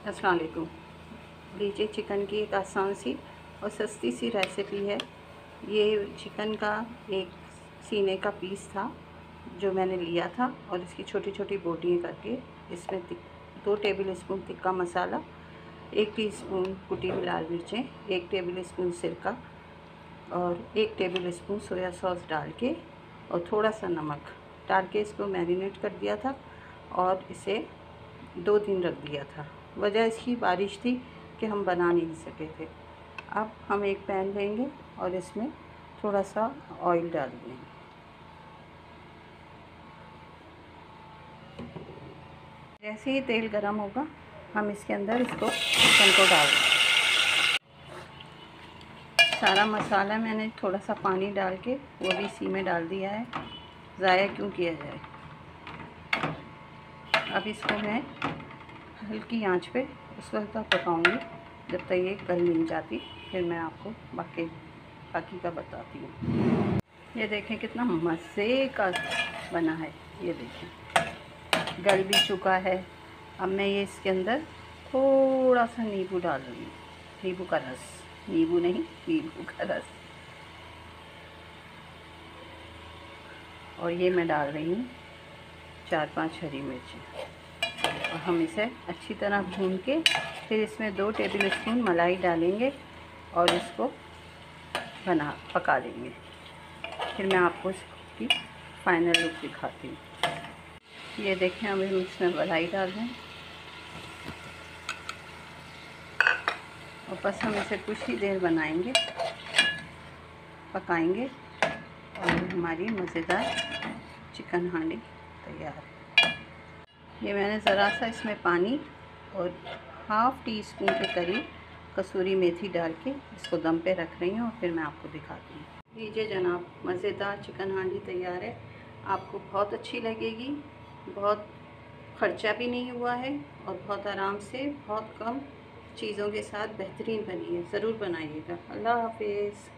अस्सलाम वालेकुम। लीजिए, चिकन की एक आसान सी और सस्ती सी रेसिपी है। ये चिकन का एक सीने का पीस था जो मैंने लिया था और इसकी छोटी छोटी बोटियाँ करके इसमें 2 टेबल स्पून तिक्का मसाला, 1 टीस्पून कुटी हुई लाल मिर्चें, 1 टेबल स्पून सिरका और 1 टेबल स्पून सोया सॉस डाल के और थोड़ा सा नमक डाल के इसको मैरिनेट कर दिया था और इसे 2 दिन रख दिया था। वजह इसकी बारिश थी कि हम बना नहीं सके थे। अब हम एक पैन लेंगे और इसमें थोड़ा सा ऑयल डाल देंगे। जैसे ही तेल गरम होगा हम इसके अंदर इसको चिकन को डाल देंगे। सारा मसाला मैंने थोड़ा सा पानी डाल के वो भी इसी में डाल दिया है, ज़ाया क्यों किया जाए। अब इसको मैं हल्की आंच पे उस वक्त तक पकाऊंगी जब तक ये गल नहीं जाती, फिर मैं आपको बाकी का बताती हूँ। ये देखें कितना मज़े का बना है, ये देखें गल भी चुका है। अब मैं ये इसके अंदर थोड़ा सा नींबू डाल रही हूँ, नींबू का रस, नींबू नहीं, नींबू का रस। और ये मैं डाल रही हूँ 4-5 हरी मिर्ची और हम इसे अच्छी तरह भून के फिर इसमें 2 टेबल स्पून मलाई डालेंगे और इसको पका लेंगे। फिर मैं आपको इसकी फाइनल लुक दिखाती हूँ। ये देखें, अब हम इसमें मलाई डाल दें और बस हम इसे कुछ ही देर बनाएंगे, पकाएंगे और हमारी मज़ेदार चिकन हांडी तैयार है। ये मैंने ज़रा सा इसमें पानी और ½ टीस्पून के करीब कसूरी मेथी डाल के इसको दम पे रख रही हूँ और फिर मैं आपको दिखाती हूँ। लीजिए जनाब, मज़ेदार चिकन हांडी तैयार है। आपको बहुत अच्छी लगेगी, बहुत ख़र्चा भी नहीं हुआ है और बहुत आराम से बहुत कम चीज़ों के साथ बेहतरीन बनी है। ज़रूर बनाइएगा। अल्लाह हाफ़िज़।